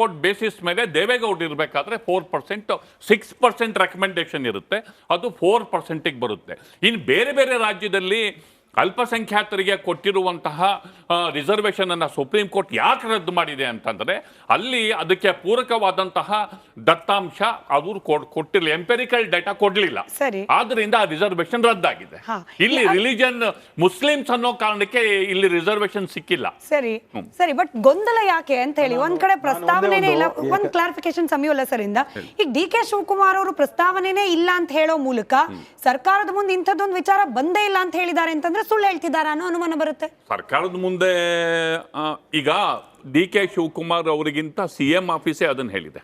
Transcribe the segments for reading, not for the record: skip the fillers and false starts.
Court basis ಮೇಲೆ ದೇವೇಗೌಡರು ಇರಬೇಕಾದ್ರೆ 4% 6% ರೆಕಮೆಂಡೇಶನ್ ಇರುತ್ತೆ, ಅದು 4%ಗೆ ಬರುತ್ತೆ. ಇನ್ನು ಬೇರೆ ಬೇರೆ ರಾಜ್ಯದಲ್ಲಿ ಅಲ್ಪಸಂಖ್ಯಾತರಿಗೆ ಕೊಟ್ಟಿರುವಂತಹ ರಿಸರ್ವೇಷನ್ ಅನ್ನು ಸುಪ್ರೀಂ ಕೋರ್ಟ್ ಯಾಕೆ ರದ್ದು ಮಾಡಿದೆ ಅಂತಂದರೆ ಅಲ್ಲಿ ಅದಕ್ಕೆ ಪೂರಕವಾದಂತಹ ದತ್ತಾಂಶ ಅವರು ಕೊಟ್ಟಿರಲಿಲ್ಲ, ಎಂಪೆರಿಕಲ್ ಡೇಟಾ ಕೊಡಲಿಲ್ಲ. ಆದ್ರಿಂದ ಆ ರಿಸರ್ವೇಷನ್ ರದ್ದಾಗಿದೆ. ಇಲ್ಲಿ ರಿಲಿಜನ್ ಮುಸ್ಲಿಮ್ಸ್ ಅನ್ನೋ ಕಾರಣಕ್ಕೆ ಇಲ್ಲಿ ರಿಸರ್ವೇಷನ್ ಸಿಕ್ಕಿಲ್ಲ. ಸರಿ ಬಟ್ ಗೊಂದಲ ಯಾಕೆ ಅಂತ ಹೇಳಿ ಒಂದ್ ಕಡೆ ಪ್ರಸ್ತಾವನೆನೇ ಇಲ್ಲ. ಒಂದ್ ಕ್ಲಾರಿಫಿಕೇಶನ್ ಸಮಯವಲ್ಲ ಸರ್ ಇಂದ. ಈಗ ಡಿ ಕೆ ಶಿವಕುಮಾರ್ ಅವರು ಪ್ರಸ್ತಾವನೆನೇ ಇಲ್ಲ ಅಂತ ಹೇಳೋ ಮೂಲಕ ಸರ್ಕಾರದ ಮುಂದೆ ಇಂಥದ್ದೊಂದು ವಿಚಾರ ಬಂದೇ ಇಲ್ಲ ಅಂತ ಹೇಳಿದ್ದಾರೆ ಅಂತಂದ್ರೆ ಸುಳ್ಳು ಹೇಳ್ತಿದ್ದಾರೆ ಅನ್ನೋ ಅನುಮಾನ ಬರುತ್ತೆ. ಸರ್ಕಾರದ ಮುಂದೆ ಈಗ ಡಿ ಕೆ ಶಿವಕುಮಾರ್ ಅವರಿಗಿಂತ ಸಿಎಂ ಆಫೀಸೇ ಅದನ್ನು ಹೇಳಿದೆ.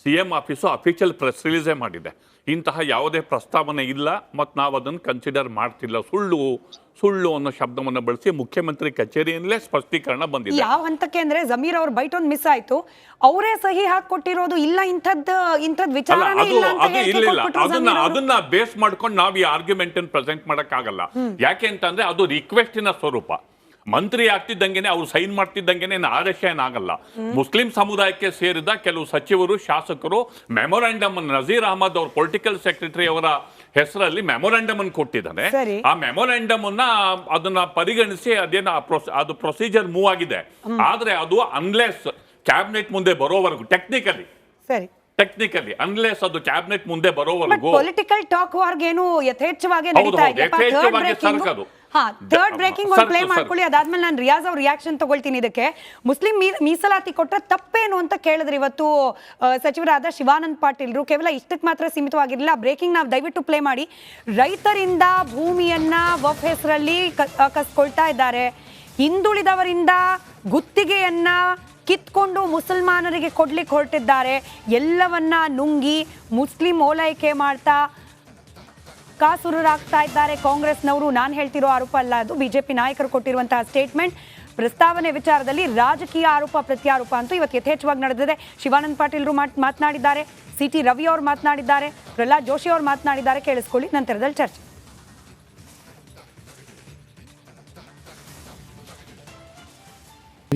ಸಿಎಂ ಆಫೀಸು ಅಫಿಷಿಯಲ್ ಪ್ರೆಸ್ ರಿಲೀಸೇ ಮಾಡಿದೆ, ಇಂತಹ ಯಾವುದೇ ಪ್ರಸ್ತಾವನೆ ಇಲ್ಲ ಮತ್ತು ನಾವು ಅದನ್ನು ಕನ್ಸಿಡರ್ ಮಾಡ್ತಿಲ್ಲ, ಸುಳ್ಳು ಅನ್ನೋ ಶಬ್ದವನ್ನು ಬಳಸಿ ಮುಖ್ಯಮಂತ್ರಿ ಕಚೇರಿಯಲ್ಲೇ ಸ್ಪಷ್ಟೀಕರಣ ಬಂದಿದೆ. ಯಾವ ಹಂತಕ್ಕೆ ಅಂದ್ರೆ ಜಮೀರ್ ಅವ್ರ ಬೈಟ್ ಒಂದು ಮಿಸ್ ಆಯ್ತು, ಅವರೇ ಸಹಿ ಹಾಕೊಟ್ಟಿರೋದು ಇಲ್ಲ, ಇಂಥದ್ ವಿಚಾರನೇ ಇಲ್ಲ ಅಂತ ಅದನ್ನ ಬೇಸ್ ಮಾಡ್ಕೊಂಡು ನಾವು ಈ ಆರ್ಗ್ಯುಮೆಂಟ್ ಅನ್ನು ಪ್ರೆಸೆಂಟ್ ಮಾಡಕ್ಕಾಗಲ್ಲ. ಯಾಕೆ ಅಂತಂದ್ರೆ ಅದು ರಿಕ್ವೆಸ್ಟಿನ ಸ್ವರೂಪ. ಮಂತ್ರಿ ಆಗ್ತಿದ್ದಂಗೆನೆ ಅವ್ರು ಸೈನ್ ಮಾಡ್ತಿದ್ದಂಗೆನೆ ಆದೇಶ ಏನಾಗಲ್ಲ. ಮುಸ್ಲಿಂ ಸಮುದಾಯಕ್ಕೆ ಸೇರಿದ ಕೆಲವು ಸಚಿವರು, ಶಾಸಕರು ಮೆಮೊರಾಂಡಮ್ ನಜೀರ್ ಅಹಮದ್ ಅವ್ರ ಪೊಲಿಟಿಕಲ್ ಸೆಕ್ರೆಟರಿ ಅವರ ಹೆಸರಲ್ಲಿ ಮೆಮೊರಾಂಡಮ್ ಅನ್ನು ಕೊಟ್ಟಿದ್ದಾನೆ. ಆ ಮೆಮೊರಾಂಡಮ್ ಅನ್ನ ಅದನ್ನ ಪರಿಗಣಿಸಿ ಅದು ಪ್ರೊಸೀಜರ್ ಮೂವ್ ಆಗಿದೆ. ಆದ್ರೆ ಅದು ಅನ್ಲೆಸ್ ಕ್ಯಾಬಿನೆಟ್ ಮುಂದೆ ಬರೋವರೆಗೂ ಟೆಕ್ನಿಕಲಿ ಅನ್ಲೆಸ್ ಅದು ಕ್ಯಾಬಿನೆಟ್ ಮುಂದೆ ಬರೋವರೆಗೂ ಪೊಲಿಟಿಕಲ್ ಟಾಕ್ ವಾರ್ಗೇನು ಯಥೇಚ್ಛವಾಗಿ ನಡೀತಾ ಇದೆ. ಥರ್ಡ್ ಬ್ರೇಕಿಂಗ್ ಒಂದು ಪ್ಲೇ ಮಾಡ್ಕೊಳ್ಳಿ, ಅದಾದ್ಮೇಲೆ ನಾನು ರಿಯಾಜ್ ಅವ್ರ ರಿಯಾಕ್ಷನ್ ತಗೊಳ್ತೀನಿ. ಇದಕ್ಕೆ ಮುಸ್ಲಿಂ ಮೀಸಲಾತಿ ಕೊಟ್ಟರೆ ತಪ್ಪೇನು ಅಂತ ಕೇಳಿದ್ರೆ ಇವತ್ತು ಸಚಿವರಾದ ಶಿವಾನಂದ ಪಾಟೀಲ್ರು ಕೇವಲ ಇಷ್ಟಕ್ಕೆ ಮಾತ್ರ ಸೀಮಿತವಾಗಿರಲಿಲ್ಲ. ಬ್ರೇಕಿಂಗ್ ನಾವು ದಯವಿಟ್ಟು ಪ್ಲೇ ಮಾಡಿ. ರೈತರಿಂದ ಭೂಮಿಯನ್ನ ವಫ್ ಹೆಸರಲ್ಲಿ ಕಸ್ಕೊಳ್ತಾ ಇದ್ದಾರೆ, ಹಿಂದುಳಿದವರಿಂದ ಗುತ್ತಿಗೆಯನ್ನ ಕಿತ್ಕೊಂಡು ಮುಸಲ್ಮಾನರಿಗೆ ಕೊಡ್ಲಿಕ್ಕೆ ಹೊರಟಿದ್ದಾರೆ, ಎಲ್ಲವನ್ನ ನುಂಗಿ ಮುಸ್ಲಿಂ ಓಲೈಕೆ ಮಾಡ್ತಾ ಕಾಸುರರಾಗ್ತಾ ಇದ್ದಾರೆ ಕಾಂಗ್ರೆಸ್ನವರು. ನಾನು ಹೇಳ್ತಿರೋ ಆರೋಪ ಅಲ್ಲ, ಅದು ಬಿಜೆಪಿ ನಾಯಕರು ಕೊಟ್ಟಿರುವಂತಹ ಸ್ಟೇಟ್ಮೆಂಟ್. ಪ್ರಸ್ತಾವನೆ ವಿಚಾರದಲ್ಲಿ ರಾಜಕೀಯ ಆರೋಪ ಪ್ರತ್ಯಾರೋಪ ಅಂತೂ ಇವತ್ತು ಯಥೇಚ್ಛವಾಗಿ ನಡೆದಿದೆ. ಶಿವಾನಂದ ಪಾಟೀಲ್ರು ಮಾತನಾಡಿದ್ದಾರೆ, CT ರವಿ ಅವರು ಮಾತನಾಡಿದ್ದಾರೆ, ಪ್ರಹ್ಲಾದ್ ಜೋಶಿ ಅವರು ಮಾತನಾಡಿದ್ದಾರೆ. ಕೇಳಿಸ್ಕೊಳ್ಳಿ, ನಂತರದಲ್ಲಿ ಚರ್ಚೆ.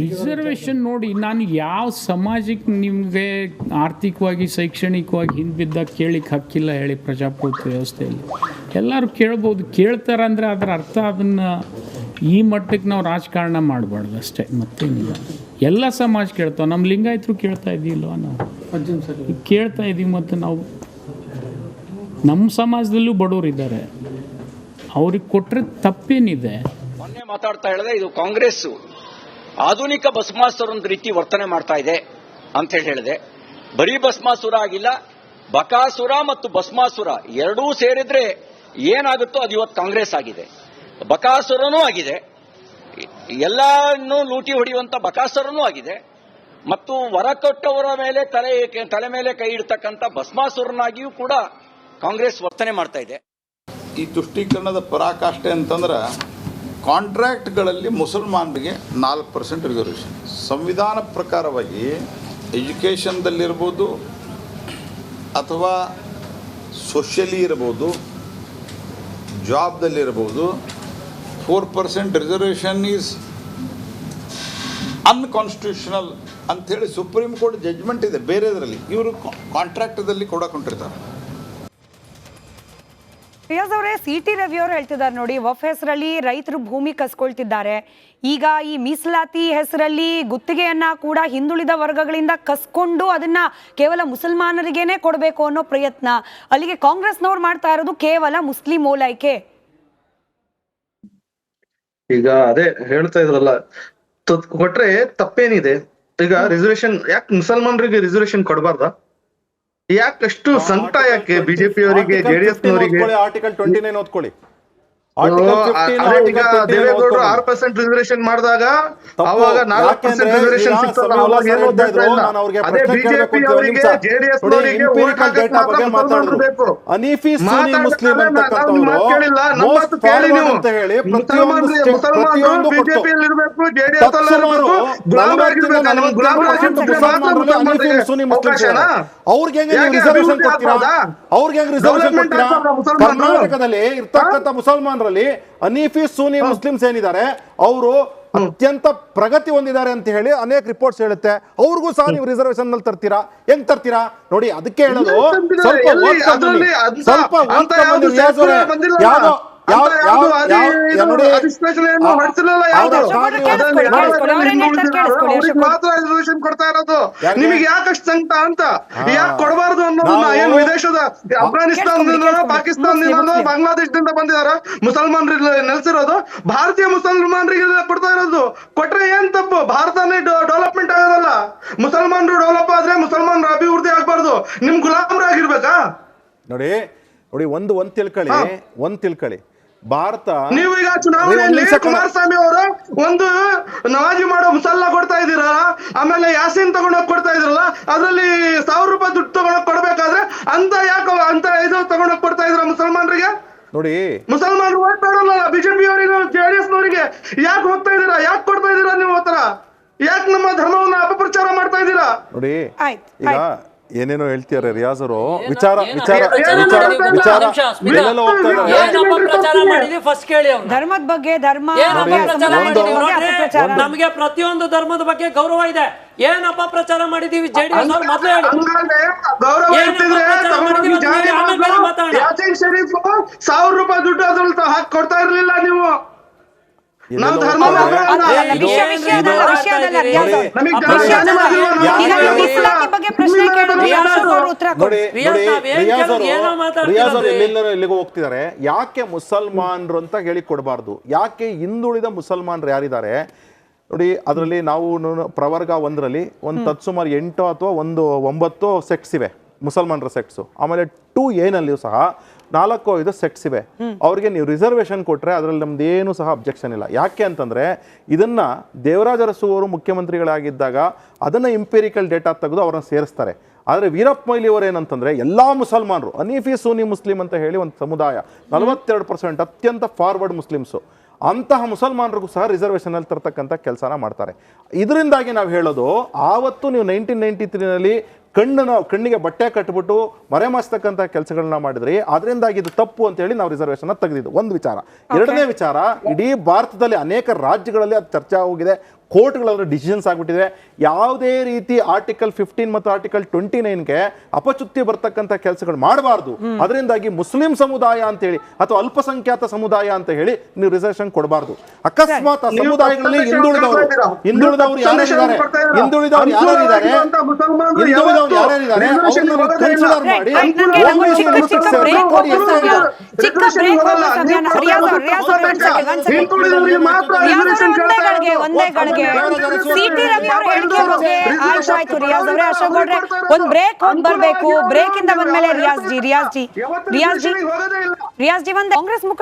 ರಿಸರ್ವೇಷನ್ ನೋಡಿ, ನಾನು ಯಾವ ಸಮಾಜಕ್ಕೆ ನಿಮಗೆ ಆರ್ಥಿಕವಾಗಿ ಶೈಕ್ಷಣಿಕವಾಗಿ ಹಿಂದಿದ್ದಾಗ ಕೇಳಿಕ್ಕೆ ಹಕ್ಕಿಲ್ಲ ಹೇಳಿ ಪ್ರಜಾಪ್ರಭುತ್ವ ವ್ಯವಸ್ಥೆಯಲ್ಲಿ. ಎಲ್ಲರೂ ಕೇಳ್ಬೋದು, ಕೇಳ್ತಾರಂದರೆ ಅದರ ಅರ್ಥ ಅದನ್ನು ಈ ಮಟ್ಟಕ್ಕೆ ನಾವು ರಾಜಕಾರಣ ಮಾಡಬಾರ್ದು ಅಷ್ಟೇ, ಮತ್ತೇನಿಲ್ಲ. ಎಲ್ಲ ಸಮಾಜ ಕೇಳ್ತಾವೆ, ನಮ್ಮ ಲಿಂಗಾಯತರು ಕೇಳ್ತಾ ಇದ್ದೀವಲ್ವ, ನಾವು ಕೇಳ್ತಾ ಇದ್ದೀವಿ. ಮತ್ತು ನಾವು ನಮ್ಮ ಸಮಾಜದಲ್ಲೂ ಬಡವರಿದ್ದಾರೆ, ಅವ್ರಿಗೆ ಕೊಟ್ಟರೆ ತಪ್ಪೇನಿದೆ. ಮೊನ್ನೆ ಮಾತಾಡ್ತಾ ಹೇಳಿದೆ, ಇದು ಕಾಂಗ್ರೆಸ್ಸು ಆಧುನಿಕ ಭಸ್ಮಾಸುರ ಒಂದು ರೀತಿ ವರ್ತನೆ ಮಾಡ್ತಾ ಇದೆ ಅಂತ ಹೇಳಿದೆ. ಬರೀ ಭಸ್ಮಾಸುರ ಆಗಿಲ್ಲ, ಬಕಾಸುರ ಮತ್ತು ಭಸ್ಮಾಸುರ ಎರಡೂ ಸೇರಿದ್ರೆ ಏನಾಗುತ್ತೋ ಅದು ಇವತ್ತು ಕಾಂಗ್ರೆಸ್ ಆಗಿದೆ. ಬಕಾಸುರನೂ ಆಗಿದೆ, ಎಲ್ಲನ್ನೂ ಲೂಟಿ ಹೊಡೆಯುವಂತ ಬಕಾಸುರನೂ ಆಗಿದೆ, ಮತ್ತು ವರ ಕೊಟ್ಟವರ ಮೇಲೆ ತಲೆ ಮೇಲೆ ಕೈ ಇಡ್ತಕ್ಕಂಥ ಭಸ್ಮಾಸುರನಾಗಿಯೂ ಕೂಡ ಕಾಂಗ್ರೆಸ್ ವರ್ತನೆ ಮಾಡ್ತಾ ಇದೆ. ಈ ತುಷ್ಟೀಕರಣದ ಪರಾಕಾಷ್ಠೆ ಅಂತಂದ್ರೆ ಕಾಂಟ್ರಾಕ್ಟ್ಗಳಲ್ಲಿ ಮುಸಲ್ಮಾನರಿಗೆ 4% ರಿಸರ್ವೇಷನ್. ಸಂವಿಧಾನ ಪ್ರಕಾರವಾಗಿ ಎಜುಕೇಷನ್ದಲ್ಲಿರ್ಬೋದು ಅಥವಾ ಸೋಷಿಯಲಿ ಇರ್ಬೋದು, ಜಾಬ್ದಲ್ಲಿರ್ಬೋದು, 4% ರಿಸರ್ವೇಷನ್ ಈಸ್ ಅನ್ಕಾನ್ಸ್ಟಿಟ್ಯೂಷನಲ್ ಅಂಥೇಳಿ ಸುಪ್ರೀಂ ಕೋರ್ಟ್ ಜಡ್ಜ್ಮೆಂಟ್ ಇದೆ. ಬೇರೆದರಲ್ಲಿ ಇವರು ಕಾಂಟ್ರಾಕ್ಟದಲ್ಲಿ ಕೊಡಕೊಂಡಿರ್ತಾರೆ. ರಿಯಾಜ್ ಅವರೇ, CT ರವಿ ಅವರು ಹೇಳ್ತಿದ್ದಾರೆ ನೋಡಿ, ವಫ್ ಹೆಸರಲ್ಲಿ ರೈತರು ಭೂಮಿ ಕಸ್ಕೊಳ್ತಿದ್ದಾರೆ. ಈಗ ಈ ಮೀಸಲಾತಿ ಹೆಸರಲ್ಲಿ ಗುತ್ತಿಗೆಯನ್ನ ಕೂಡ ಹಿಂದುಳಿದ ವರ್ಗಗಳಿಂದ ಕಸ್ಕೊಂಡು ಅದನ್ನ ಕೇವಲ ಮುಸಲ್ಮಾನರಿಗೇನೆ ಕೊಡಬೇಕು ಅನ್ನೋ ಪ್ರಯತ್ನ. ಅಲ್ಲಿಗೆ ಕಾಂಗ್ರೆಸ್ನವ್ರು ಮಾಡ್ತಾ ಇರೋದು ಕೇವಲ ಮುಸ್ಲಿಂ ಓಲೈಕೆ. ಈಗ ಅದೇ ಹೇಳ್ತಾ ಇದ್ರಲ್ಲ, ಕೊಟ್ರೆ ತಪ್ಪೇನಿದೆ? ಈಗ ರಿಸರ್ವೇಶನ್ ಯಾಕೆ ಮುಸಲ್ಮಾನರಿಗೆ ರಿಸರ್ವೇಶನ್ ಕೊಡಬಾರ್ದ? ಯಾಕಷ್ಟು ಸಂಕಟ? ಯಾಕೆ ಬಿಜೆಪಿ ಅವರಿಗೆ, ಜೆಡಿಎಸ್ ನವರಿಗೆ? ಆರ್ಟಿಕಲ್ 29 ಓದ್ಕೊಳ್ಳಿ. ಈಗ ದೇವೇಗೌಡರು 6% ರಿಸರ್ವೇಶನ್ ಮಾಡಿದಾಗ ಅವಾಗ 4% ರಿಸರ್ವೇಶನ್ ಸಿಗ್ತಲ್ಲ, ಅವಾಗ ಏನು ಉದ್ದೇಶ ಇಲ್ಲ. ಅದೇ ಬಿಜೆಪಿ ಅವರಿಗೆ, ಜೆಡಿಎಸ್ ನವರಿಗೆ ಓಟ್ ಹಾಕಕ್ಕೆ ಮಾತ್ರ ಮುಸಲ್ಮಾನರು ಬೇಕು. ಕೇಳಿಲ್ಲ, ನಮ್ಮ ಮಾತು ಕೇಳಿ ನೀವು. ಮುಸಲ್ಮಾನರು ಬಿಜೆಪಿಯಲ್ಲಿ ಇರಬೇಕು, ಜೆಡಿಎಸ್ ಅಲ್ಲಿ ಇರಬೇಕು, ಗುಲಾಮರಾಗಿರ್ಬೇಕು. ನಮ್ಮ ಗುಲಾಮರಾಗಿರ್ಬೇಕು ಮಾತ್ರ ಮುಸಲ್ಮಾನರಿಗೆ ಅವಕಾಶನಾ? ಅವ್ರಿಗೆ ರಿಸರ್ವೇಶನ್ ಕೊಡ್ತೀರಾ? ಅವ್ರಿಗೆ ರಿಸರ್ವೇಶನ್ ಕೊಡ್ತೀರಾ? ಕರ್ನಾಟಕದಲ್ಲಿ ಇರ್ತಕ್ಕಂಥ ಮುಸಲ್ಮಾನರಲ್ಲಿ ಅನೀಫಿ ಸುನ್ನಿ ಮುಸ್ಲಿಮ್ಸ್ ಏನಿದ್ದಾರೆ ಅವರು ಅತ್ಯಂತ ಪ್ರಗತಿ ಹೊಂದಿದ್ದಾರೆ ಅಂತ ಹೇಳಿ ಅನೇಕ ರಿಪೋರ್ಟ್ಸ್ ಹೇಳುತ್ತೆ. ಅವ್ರಿಗೂ ಸಹ ನೀವು ರಿಸರ್ವೇಶನ್ ನಲ್ಲಿ ತರ್ತೀರಾ? ಹೆಂಗ್ ತರ್ತೀರಾ ನೋಡಿ, ಅದಕ್ಕೆ ಹೇಳೋದು ಸ್ವಲ್ಪ ಓದ್ಕೊಂಡ್ಬನ್ನಿ, ಸ್ವಲ್ಪ ಓದ್ಕೊಂಡ್ಬನ್ನಿ ರಿಯಾಜ್ ಅವರೇ. ಯಾವ್ದೋ ಕೊಡ್ತಾ ಇರೋದು ನಿಮಗೆ ಯಾಕಷ್ಟು ಸಂಕಟ ಅಂತ, ಯಾಕೆ ಕೊಡಬಾರ್ದು ಅನ್ನೋದನ್ನ ಏನು ವಿದೇಶದ ಅಫ್ಘಾನಿಸ್ತಾನದಿಂದ, ಪಾಕಿಸ್ತಾನದಿಂದ, ಬಾಂಗ್ಲಾದೇಶದಿಂದ ಬಂದಿದಾರ ಮುಸಲ್ಮಾನರಿಗೆ ನೆಲೆಸಿರೋದು, ಭಾರತೀಯ ಮುಸಲ್ಮಾನರಿಗೆ ಕೊಡ್ತಾ ಇರೋದು. ಕೊಟ್ರೆ ಏನ್ ತಪ್ಪು? ಭಾರತನೇ ಡೆವಲಪ್ಮೆಂಟ್ ಆಗೋದಲ್ಲ. ಮುಸಲ್ಮಾನರು ಡೆವಲಪ್ ಆದ್ರೆ ಮುಸಲ್ಮಾನರು ಅಭಿವೃದ್ಧಿ ಆಗ್ಬಾರ್ದು. ನಿಮ್ ಗುಲಾಮರಾಗಿರ್ಬೇಕಾ? ನೋಡಿ ಒಂದ್ ತಿಳ್ಕೊಳ್ಳಿ, ಭಾರತ ನೀವು ಈಗ ಚುನಾವಣೆಯಲ್ಲಿ ಕುಮಾರಸ್ವಾಮಿ ಅವರು ಒಂದು ನಮಾಜಿ ಮಾಡೋ ಮುಸಲ್ಲ ಕೊಡ್ತಾ ಇದ್ದೀರಾ, ಆಮೇಲೆ ಯಾಸೀನ್ ತಗೊಂಡೋಗಿ ಕೊಡ್ತಾ ಇದ್ರಲ್ಲ, ಅದ್ರಲ್ಲಿ 1000 ರೂಪಾಯಿ ದುಡ್ಡು ತಗೊಂಡೋಗಿ ಕೊಡ್ಬೇಕಾದ್ರೆ ಅಂತ ಇದು ತಗೊಂಡೋಗಿ ಕೊಡ್ತಾ ಇದ್ರ ಮುಸಲ್ಮಾನರಿಗೆ? ನೋಡಿ, ಮುಸಲ್ಮಾನರು ಓಟ್ ಮಾಡೋಲ್ಲ ಬಿಜೆಪಿ ಅವರಿಗೆ, JDS ನವರಿಗೆ. ಯಾಕೆ ಹೋಗ್ತಾ ಇದೀರಾ? ಯಾಕೆ ಕೊಡ್ತಾ ಇದೀರಾ ನೀವು ಉತ್ತರ? ಯಾಕೆ ನಮ್ಮ ಧರ್ಮವನ್ನ ಅಪಪ್ರಚಾರ ಮಾಡ್ತಾ ಇದ್ದೀರಾ? ನೋಡಿ ಆಯ್ತು, ಈಗ ಏನೇನೋ ಹೇಳ್ತಿದ್ದಾರೆ ರಿಯಾಜ್ ಅವರು. ವಿಚಾರ ಧರ್ಮದ ಬಗ್ಗೆ ನಮಗೆ ಪ್ರತಿಯೊಂದು ಧರ್ಮದ ಬಗ್ಗೆ ಗೌರವ ಇದೆ. ಏನ್ ಅಪಪ್ರಚಾರ ಮಾಡಿದೀವಿ JDS ಅವ್ರು ಮೊದಲು ಹೇಳಿ. ಗೌರವ ಇರ್ತಿದ್ರೆ 1000 ರೂಪಾಯಿ ದುಡ್ಡು ಅದ್ರಲ್ಲಿ ಹಾಕಿ ಕೊಡ್ತಾ ಇರ್ಲಿಲ್ಲ ನೀವು. ನಾವು ಧರ್ಮ ಎಲ್ಲಿಗೂ ಹೋಗ್ತಿದ್ದಾರೆ. ಯಾಕೆ ಮುಸಲ್ಮಾನರು ಅಂತ ಹೇಳಿ ಕೊಡಬಾರ್ದು? ಯಾಕೆ ಹಿಂದುಳಿದ ಮುಸಲ್ಮಾನರು ಯಾರಿದ್ದಾರೆ ನೋಡಿ, ಅದರಲ್ಲಿ ನಾವು ಪ್ರವರ್ಗ 1ರಲ್ಲಿ ಒಂದು ತತ್ಸುಮಾರು 8 ಅಥವಾ 9 ಸೆಟ್ಸ್ ಇವೆ ಮುಸಲ್ಮಾನರ ಸೆಟ್ಸು. ಆಮೇಲೆ 2A ನಲ್ಲಿಯೂ ಸಹ 4-5 ಸೆಟ್ಸ್ ಇವೆ. ಅವ್ರಿಗೆ ನೀವು ರಿಸರ್ವೇಶನ್ ಕೊಟ್ರೆ ಅದರಲ್ಲಿ ನಮ್ದೇನು ಸಹ ಅಬ್ಜೆಕ್ಷನ್ ಇಲ್ಲ. ಯಾಕೆ ಅಂತಂದ್ರೆ ಇದನ್ನ ದೇವರಾಜ ಅರಸು ಅವರು ಮುಖ್ಯಮಂತ್ರಿಗಳಾಗಿದ್ದಾಗ ಅದನ್ನ ಇಂಪೆರಿಕಲ್ ಡೇಟಾ ತೆಗೆದು ಅವ್ರನ್ನ ಸೇರಿಸ್ತಾರೆ. ಆದರೆ ವೀರಪ್ಪ ಮೊಯ್ಲಿ ಅವರು ಏನಂತಂದ್ರೆ ಎಲ್ಲಾ ಮುಸಲ್ಮಾನರು, ಹನೀಫಿ ಸುನ್ನಿ ಮುಸ್ಲಿಂ ಅಂತ ಹೇಳಿ ಒಂದು ಸಮುದಾಯ 42% ಅತ್ಯಂತ ಫಾರ್ವರ್ಡ್ ಮುಸ್ಲಿಮ್ಸು, ಅಂತಹ ಮುಸಲ್ಮಾನರಿಗೂ ಸಹ ರಿಸರ್ವೇಶನ್ ಅಲ್ಲಿ ತರ್ತಕ್ಕಂಥ ಕೆಲಸನ ಮಾಡ್ತಾರೆ. ಇದರಿಂದಾಗಿ ನಾವು ಹೇಳೋದು, ಆವತ್ತು ನೀವು 1993ನಲ್ಲಿ ಕಣ್ಣಿಗೆ ಬಟ್ಟೆ ಕಟ್ಬಿಟ್ಟು ಮರೆಮಾಚತಕ್ಕಂಥ ಕೆಲಸಗಳನ್ನ ಮಾಡಿದ್ರಿ, ಅದರಿಂದಾಗಿ ಇದು ತಪ್ಪು ಅಂತ ಹೇಳಿ ನಾವು ರಿಸರ್ವೇಶನ್ ತೆಗೆದಿದ್ದು ಒಂದು ವಿಚಾರ. ಎರಡನೇ ವಿಚಾರ, ಇಡೀ ಭಾರತದಲ್ಲಿ ಅನೇಕ ರಾಜ್ಯಗಳಲ್ಲಿ ಅದು ಚರ್ಚೆ ಹೋಗಿದೆ, ಕೋರ್ಟ್ಗಳಲ್ಲಿ ಡಿಸಿಷನ್ಸ್ ಆಗ್ಬಿಟ್ಟಿದೆ. ಯಾವುದೇ ರೀತಿ ಆರ್ಟಿಕಲ್ 15 ಮತ್ತು ಆರ್ಟಿಕಲ್ 29ಗೆ ಅಪಚ್ಯುತಿ ಬರ್ತಕ್ಕಂಥ ಕೆಲಸಗಳು ಮಾಡಬಾರ್ದು. ಅದರಿಂದಾಗಿ ಮುಸ್ಲಿಂ ಸಮುದಾಯ ಅಂತ ಹೇಳಿ ಅಥವಾ ಅಲ್ಪಸಂಖ್ಯಾತ ಸಮುದಾಯ ಅಂತ ಹೇಳಿ ನೀವು ರಿಸರ್ವೇಶನ್ ಕೊಡಬಾರ್ದು. ಅಕಸ್ಮಾತ್ ಆ ಸಮುದಾಯಗಳಲ್ಲಿ ಹಿಂದುಳಿದವರು ಯಾರ್ಯಾರಿದ್ದಾರೆ ಕನ್ಸಿಡರ್ ಮಾಡಿ ಒಂದ್ ಬ್ರೇಕ್ ಹೋಗಿ ಬರ್ಬೇಕು. ಬ್ರೇಕ್ ಇಂದ ಬಂದ್ಮೇಲೆ ರಿಯಾಜ್ ಜಿ ಒಂದ್ ಕಾಂಗ್ರೆಸ್ ಮುಖಂಡ